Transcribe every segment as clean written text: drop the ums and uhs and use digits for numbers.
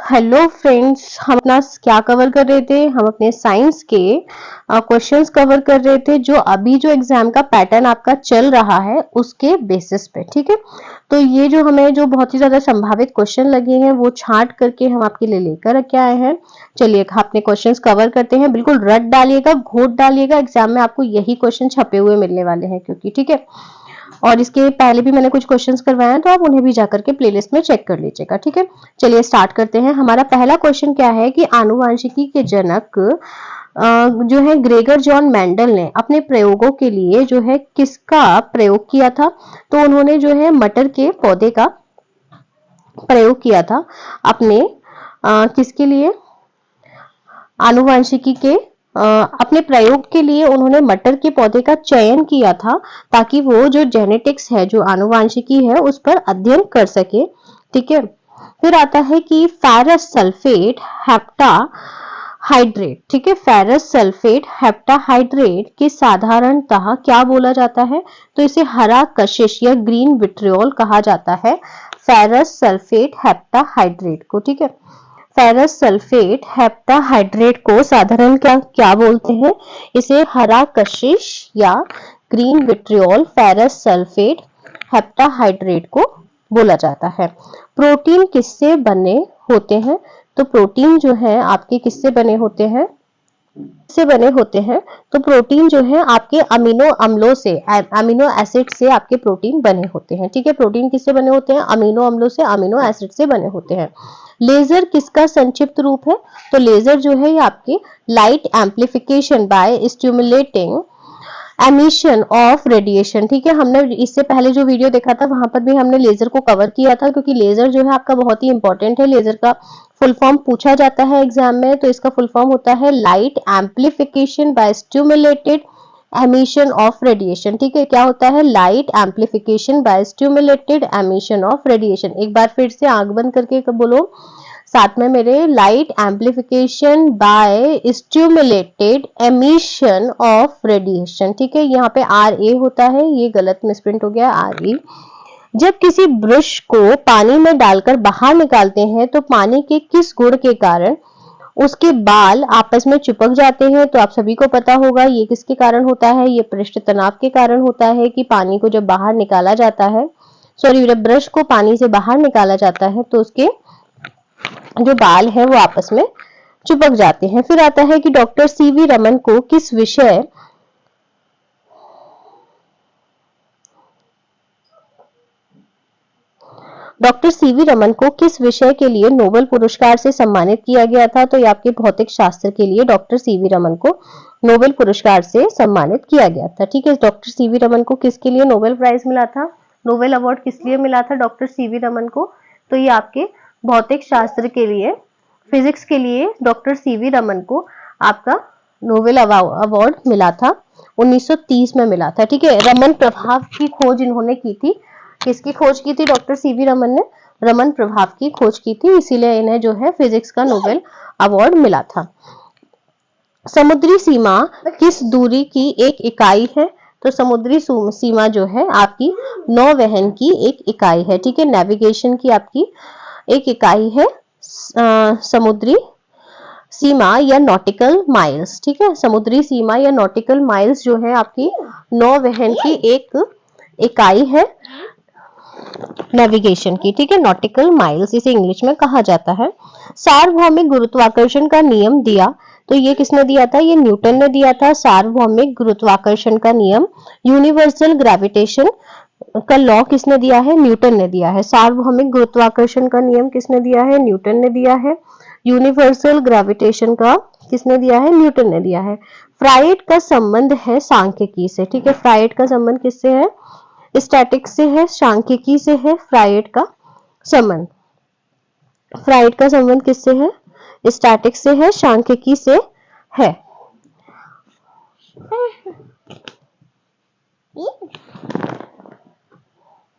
Hello friends, हम अपना क्या कवर कर रहे थे? हम अपने साइंस के क्वेश्चंस कवर कर रहे थे जो अभी जो एग्जाम का पैटर्न आपका चल रहा है उसके बेसिस पे। ठीक है, तो ये जो हमें जो बहुत ही ज्यादा संभावित क्वेश्चन लगे हैं वो छांट करके हम आपके लिए लेकर के आए हैं। चलिए अपने क्वेश्चंस कवर करते हैं। बिल्कुल रट डालिएगा, घोट डालिएगा, एग्जाम में आपको यही क्वेश्चन छपे हुए मिलने वाले हैं क्योंकि ठीक है। और इसके पहले भी मैंने कुछ क्वेश्चंस करवाए हैं तो आप उन्हें भी जाकर के प्लेलिस्ट में चेक कर लीजिएगा। ठीक है, चलिए स्टार्ट करते हैं। हमारा पहला क्वेश्चन क्या है कि आनुवांशिकी के जनक जो है ग्रेगर जॉन मेंडल ने अपने प्रयोगों के लिए जो है किसका प्रयोग किया था? तो उन्होंने जो है मटर के पौधे का प्रयोग किया था अपने किसके लिए? आनुवांशिकी के अपने प्रयोग के लिए उन्होंने मटर के पौधे का चयन किया था ताकि वो जो जेनेटिक्स है, जो आनुवांशिकी है, उस पर अध्ययन कर सके। ठीक है, फिर आता है कि फेरस सल्फेट हेप्टा हाइड्रेट। ठीक है, फेरस सल्फेट हेप्टाहाइड्रेट के साधारणतः क्या बोला जाता है? तो इसे हरा कशिश या ग्रीन विट्रियोल कहा जाता है, फेरस सल्फेट हेप्टाहाइड्रेट को। ठीक है, फेरस सल्फेट हेप्टाहाइड्रेट को साधारण क्या बोलते हैं? इसे हरा कशिश या green vitriol ferrous sulphate heptahydrate को बोला जाता है। प्रोटीन किससे बने होते हैं? तो प्रोटीन जो है आपके किससे बने होते हैं? तो प्रोटीन जो है आपके अमीनो अम्लों से, अमीनो एसिड से आपके प्रोटीन बने होते हैं। ठीक है, प्रोटीन किससे बने होते हैं? अमीनो अम्लों से, अमीनो एसिड से बने होते हैं। लेजर किसका संक्षिप्त रूप है? तो लेजर जो है ये आपकी light amplification by stimulating emission of radiation. ठीक है, हमने इससे पहले जो वीडियो देखा था वहां पर भी हमने लेजर को कवर किया था क्योंकि लेजर जो है आपका बहुत ही इंपॉर्टेंट है। लेजर का फुल फॉर्म पूछा जाता है एग्जाम में, तो इसका फुल फॉर्म होता है light amplification by stimulated emission of radiation. ठीक है, क्या होता है? Light amplification by stimulated emission of radiation. एक बार फिर से आंख बंद करके बोलो साथ में मेरे, light amplification by stimulated emission of radiation. ठीक है, यहाँ पे आर ए होता है, ये गलत मिसप्रिंट हो गया, आर ए। जब किसी ब्रश को पानी में डालकर बाहर निकालते हैं तो पानी के किस गुण के कारण उसके बाल आपस में चिपक जाते हैं? तो आप सभी को पता होगा ये किसके कारण होता है? ये पृष्ठ तनाव के कारण होता है कि पानी को जब बाहर निकाला जाता है, सॉरी, जब ब्रश को पानी से बाहर निकाला जाता है तो उसके जो बाल है वो आपस में चिपक जाते हैं। फिर आता है कि डॉक्टर सीवी रमन को किस विषय के लिए नोबेल पुरस्कार से सम्मानित किया गया था? तो ये आपके भौतिक शास्त्र के लिए डॉक्टर सीवी रमन को नोबेल पुरस्कार से सम्मानित किया गया था। ठीक है, डॉक्टर सीवी रमन को किसके लिए नोबेल प्राइज मिला था? नोबेल अवार्ड किस लिए मिला था डॉक्टर सीवी रमन को? तो ये आपके भौतिक शास्त्र के लिए, फिजिक्स के लिए डॉक्टर सीवी रमन को आपका नोबेल अवार्ड मिला था, 1930 में मिला था। ठीक है, रमन प्रभाव की खोज इन्होंने की थी। किसकी खोज की थी? डॉक्टर सीवी रमन ने रमन प्रभाव की खोज की थी, इसीलिए इन्हें जो है फिजिक्स का नोबेल अवार्ड मिला था। समुद्री सीमा किस दूरी की एक इकाई है? तो समुद्री सीमा जो है आपकी नौवहन की एक इकाई है। ठीक है, नेविगेशन की आपकी एक इकाई है समुद्री सीमा या नॉटिकल माइल्स। ठीक है, समुद्री सीमा या नॉटिकल माइल्स जो है आपकी नौवहन की एक इकाई है नेविगेशन की। ठीक है, नॉटिकल माइल्स इसे इंग्लिश में कहा जाता है। सार्वभौमिक गुरुत्वाकर्षण का नियम दिया, तो ये किसने दिया था? ये न्यूटन ने दिया था। सार्वभौमिक गुरुत्वाकर्षण का नियम, यूनिवर्सल ग्रेविटेशन का लॉ किसने दिया है? न्यूटन ने दिया है। सार्वभौमिक गुरुत्वाकर्षण का नियम किसने दिया है? न्यूटन ने दिया है। यूनिवर्सल ग्रेविटेशन का किसने दिया है? न्यूटन ने दिया है। फ्राइड का संबंध है सांख्यिकी से। ठीक है, फ्राइड का संबंध किससे है? स्टैटिक्स से है, सांख्यिकी से है फ्राइड का संबंध। फ्राइड का संबंध किससे है? स्टैटिक्स से है, सांख्यिकी से है।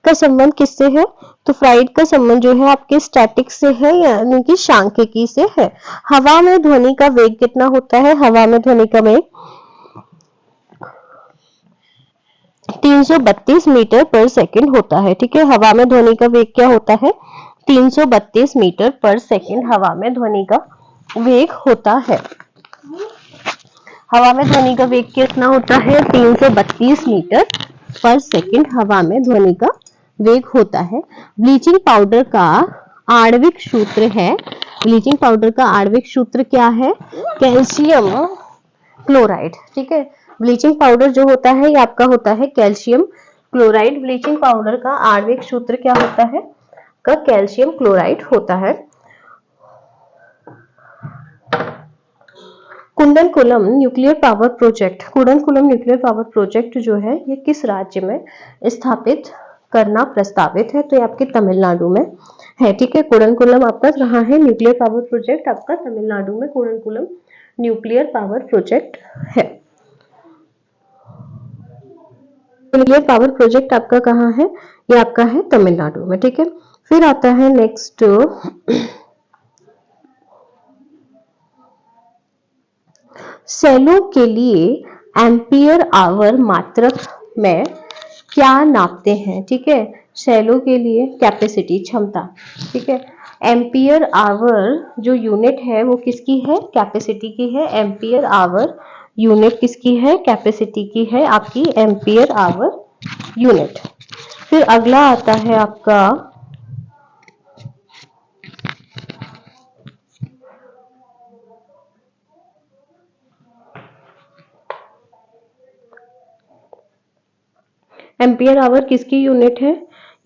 का संबंध किससे है? तो फ्राइड का संबंध जो है आपके स्टैटिक्स से है, यानी कि सांख्यिकी से है। हवा में ध्वनि का वेग कितना होता है? हवा में ध्वनि का वेग 332 मीटर पर सेकंड होता है। ठीक है, हवा में ध्वनि का वेग क्या होता है? 332 मीटर पर सेकंड हवा में ध्वनि का वेग होता है। हवा में ध्वनि का वेग कितना होता है? 332 मीटर पर सेकंड हवा में ध्वनि का वेग होता है। ब्लीचिंग पाउडर का आणविक सूत्र है, ब्लीचिंग पाउडर का आणविक सूत्र क्या है? Calcium chloride. ठीक है, ब्लीचिंग पाउडर जो होता है ये आपका होता है कैल्शियम क्लोराइड। ब्लीचिंग पाउडर का आणविक सूत्र क्या होता है? का कैल्शियम क्लोराइड होता है। Kudankulam nuclear power project, Kudankulam nuclear power project जो है ये किस राज्य में स्थापित करना प्रस्तावित है? तो ये आपके तमिलनाडु में है। ठीक है, कुंडनकुलम आपका कहाँ है? न्यूक्लियर पावर प्रोजेक्ट आपका तमिलनाडु में कुंडनकुलम न्यूक्लियर पावर प्रोजेक्ट है। न्यूक्लियर पावर प्रोजेक्ट आपका कहाँ है? ये आपका है तमिलनाडु में। ठीक है, फिर आता है नेक्स्ट सेलों के लिए एम्पियर आवर मात्रक में क्या नापते हैं? ठीक है, सेलों के लिए कैपेसिटी, क्षमता। ठीक है, एम्पियर आवर जो यूनिट है वो किसकी है? कैपेसिटी की है। एम्पियर आवर यूनिट किसकी है? कैपेसिटी की है, आपकी एम्पियर आवर यूनिट। फिर अगला आता है आपका एम्पियर आवर किसकी यूनिट है?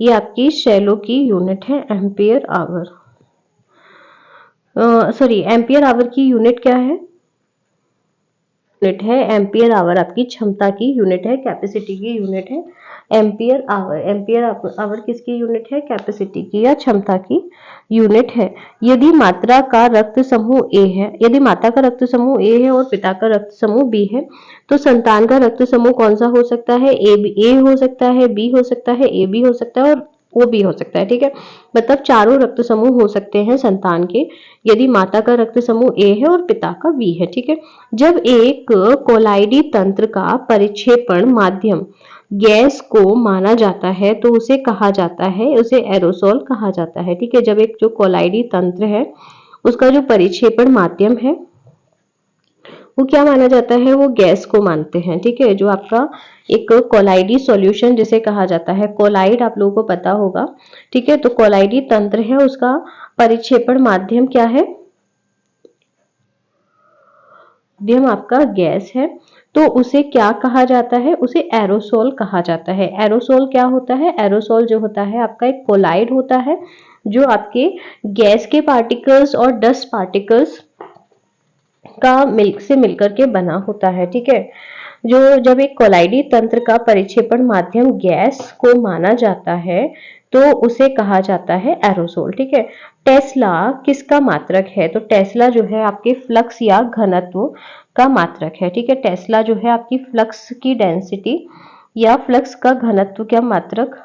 ये आपकी शैलो की यूनिट है, ampere hour. Sorry, ampere hour की यूनिट क्या है? यूनिट है एम्पियर आवर, आपकी क्षमता की यूनिट है, कैपेसिटी की यूनिट है एम्पियर आवर। एम्पियर आवर किसकी यूनिट है? कैपेसिटी की या क्षमता की यूनिट है। यदि मात्रा का रक्त समूह ए है, यदि माता का रक्त समूह ए है और पिता का रक्त समूह बी है, तो संतान का रक्त समूह कौन सा हो सकता है? ए हो सकता है, बी हो सकता है, ए बी हो सकता है और वो भी हो सकता है। ठीक है, मतलब चारों रक्त समूह हो सकते हैं संतान के, यदि माता का रक्त समूह ए है और पिता का बी है। ठीक है, जब एक कोलाइडी तंत्र का परिक्षेपण माध्यम गैस को माना जाता है तो उसे कहा जाता है, उसे एरोसोल कहा जाता है। ठीक है, जब एक जो कोलाइडी तंत्र है उसका जो परिक्षेपण माध्यम है वो क्या माना जाता है? वो गैस को मानते हैं। ठीक है, जो आपका एक कोलाइडी सॉल्यूशन जिसे कहा जाता है, कोलाइड आप लोगों को पता होगा। ठीक है, तो कोलाइडी तंत्र है, उसका परिक्षेपण माध्यम क्या है? माध्यम आपका गैस है, तो उसे क्या कहा जाता है? उसे एरोसोल कहा जाता है। एरोसोल क्या होता है? एरोसोल जो होता है आपका एक कोलाइड होता है जो आपके गैस के पार्टिकल्स और डस्ट पार्टिकल्स का मिलकर के बना होता है। ठीक है, जो जब एक कोलाइडी तंत्र का परिक्षेपण माध्यम गैस को माना जाता है तो उसे कहा जाता है एरोसोल। ठीक है, टेस्ला किसका मात्रक है? तो टेस्ला जो है आपके फ्लक्स या घनत्व का मात्रक है। ठीक है, टेस्ला जो है आपकी फ्लक्स की डेंसिटी या फ्लक्स का घनत्व का मात्रक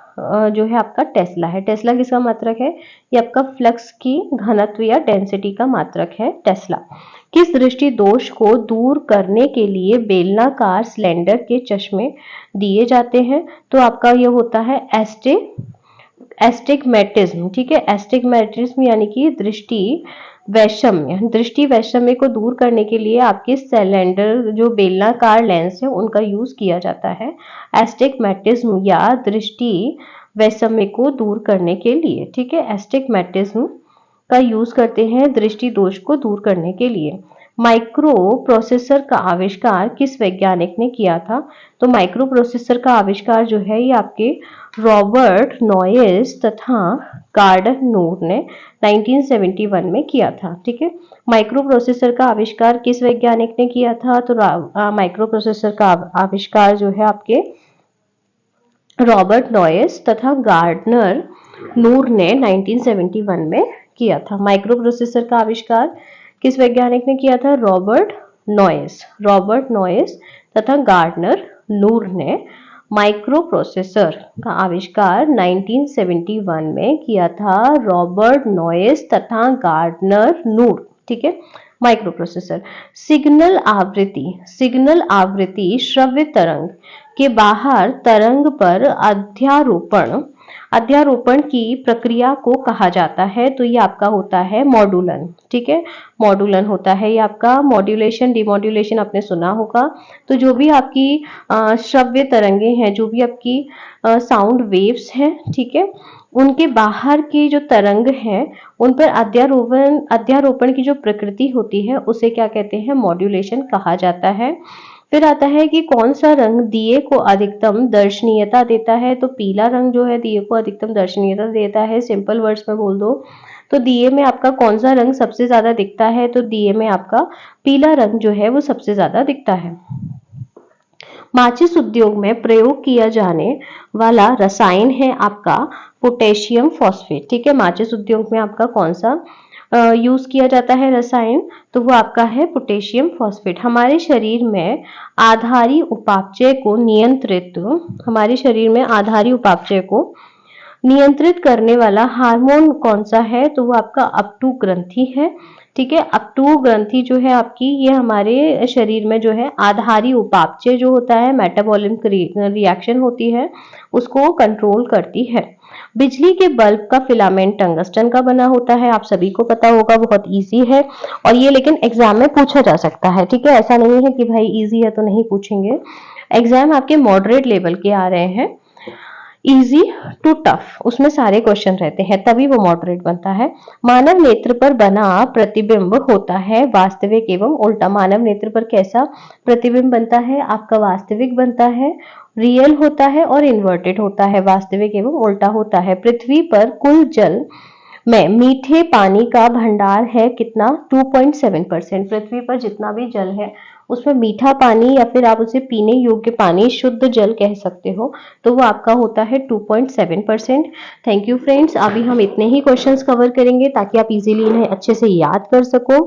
जो है आपका टेस्ला है। टेस्ला किसका मात्रक है? ये आपका फ्लक्स की घनत्व या डेंसिटी का मात्रक है टेस्ला। किस दृष्टि दोष को दूर करने के लिए बेलनाकार सिलेंडर के चश्मे दिए जाते हैं? तो आपका ये होता है एस्टिग्मेटिज्म। ठीक है, एस्टिग्मेटिज्म यानी कि दृष्टि वैषम्य। दृष्टि वैषम्य को दूर करने के लिए आपके सिलेंडर जो बेलनाकार लेंस है उनका यूज किया जाता है एस्टिग्मेटिज्म या दृष्टि वैषम्य को दूर करने के लिए। ठीक है, एस्टिग्मेटिज्म का यूज करते हैं दृष्टि दोष को दूर करने के लिए। माइक्रो प्रोसेसर का आविष्कार किस वैज्ञानिक ने किया था? तो माइक्रो प्रोसेसर का आविष्कार जो है ये आपके रॉबर्ट नॉयस तथा गार्डन नूर ने 1971 में किया था। ठीक है, माइक्रो प्रोसेसर का आविष्कार किस वैज्ञानिक ने किया था? तो माइक्रो प्रोसेसर का आविष्कार जो है आपके रॉबर्ट नॉयस तथा गार्डनर नूर ने 1971 में किया था। माइक्रो प्रोसेसर का आविष्कार किस वैज्ञानिक ने किया था? रॉबर्ट नॉयस तथा गार्डनर नूर ने माइक्रो प्रोसेसर का आविष्कार 1971 में किया था, रॉबर्ट नॉयस तथा गार्डनर नूर। ठीक है, माइक्रो प्रोसेसर। सिग्नल आवृत्ति श्रव्य तरंग के बाहर तरंग पर अध्यारोपण अध्यारोपण की प्रक्रिया को कहा जाता है? तो ये आपका होता है मॉड्यूलन। ठीक है, मॉड्यूलन होता है ये आपका। मॉड्यूलेशन डिमॉड्यूलेशन आपने सुना होगा। तो जो भी आपकी श्रव्य तरंगे हैं, जो भी आपकी साउंड वेव्स हैं, ठीक है, उनके बाहर की जो तरंग है उन पर अध्यारोपण की जो प्रकृति होती है उसे क्या कहते हैं? मॉड्यूलेशन कहा जाता है। फिर आता है कि कौन सा रंग दिए को अधिकतम दर्शनीयता देता है? तो पीला रंग जो है दिए को अधिकतम दर्शनीयता देता है। सिंपल वर्ड्स में बोल दो तो दिए में आपका कौन सा रंग सबसे ज्यादा दिखता है? तो दिए में आपका पीला रंग जो है वो सबसे ज्यादा दिखता है। माचिस उद्योग में प्रयोग किया जाने वाला रसायन है आपका पोटेशियम फॉस्फेट। ठीक है, माचिस उद्योग में आपका कौन सा यूज किया जाता है रसायन? तो वो आपका है पोटेशियम फॉस्फेट। हमारे शरीर में आधारी उपापचय को नियंत्रित करने वाला हार्मोन कौन सा है? तो वो आपका अपटू ग्रंथि है। ठीक है, अपटू ग्रंथि जो है आपकी, ये हमारे शरीर में जो है आधारी उपापचय जो होता है, मेटाबॉलिक रिएक्शन होती है, उसको कंट्रोल करती है। बिजली के बल्ब का फिलामेंट टंगस्टन का बना होता है, आप सभी को पता होगा, बहुत इजी है और ये लेकिन एग्जाम में पूछा जा सकता है। ठीक है, ऐसा नहीं है कि भाई इजी है तो नहीं पूछेंगे। एग्जाम आपके मॉडरेट लेवल के आ रहे हैं, इजी टू टफ, उसमें सारे क्वेश्चन रहते हैं, तभी वो मॉडरेट बनता है। मानव नेत्र पर बना प्रतिबिंब होता है वास्तविक एवं उल्टा। मानव नेत्र पर कैसा प्रतिबिंब बनता है? आपका वास्तविक बनता है, रियल होता है और इन्वर्टेड होता है, वास्तविक एवं उल्टा होता है। पृथ्वी पर कुल जल में मीठे पानी का भंडार है कितना? 2.7%। पृथ्वी पर जितना भी जल है उसमें मीठा पानी या फिर आप उसे पीने योग्य पानी, शुद्ध जल कह सकते हो, तो वो आपका होता है 2.7%। थैंक यू फ्रेंड्स, अभी हम इतने ही क्वेश्चंस कवर करेंगे ताकि आप इजीली इन्हें अच्छे से याद कर सको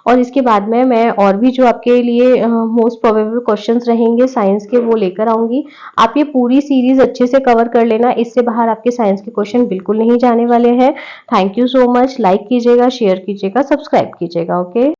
और इसके बाद में मैं और भी जो आपके लिए मोस्ट प्रोबेबल क्वेश्चंस रहेंगे साइंस के वो लेकर आऊंगी। आप ये पूरी सीरीज अच्छे से कवर कर लेना, इससे बाहर आपके साइंस के क्वेश्चन बिल्कुल नहीं जाने वाले हैं। Thank you so much. Like कीजिएगा, शेयर कीजिएगा, सब्सक्राइब कीजिएगा। ओके।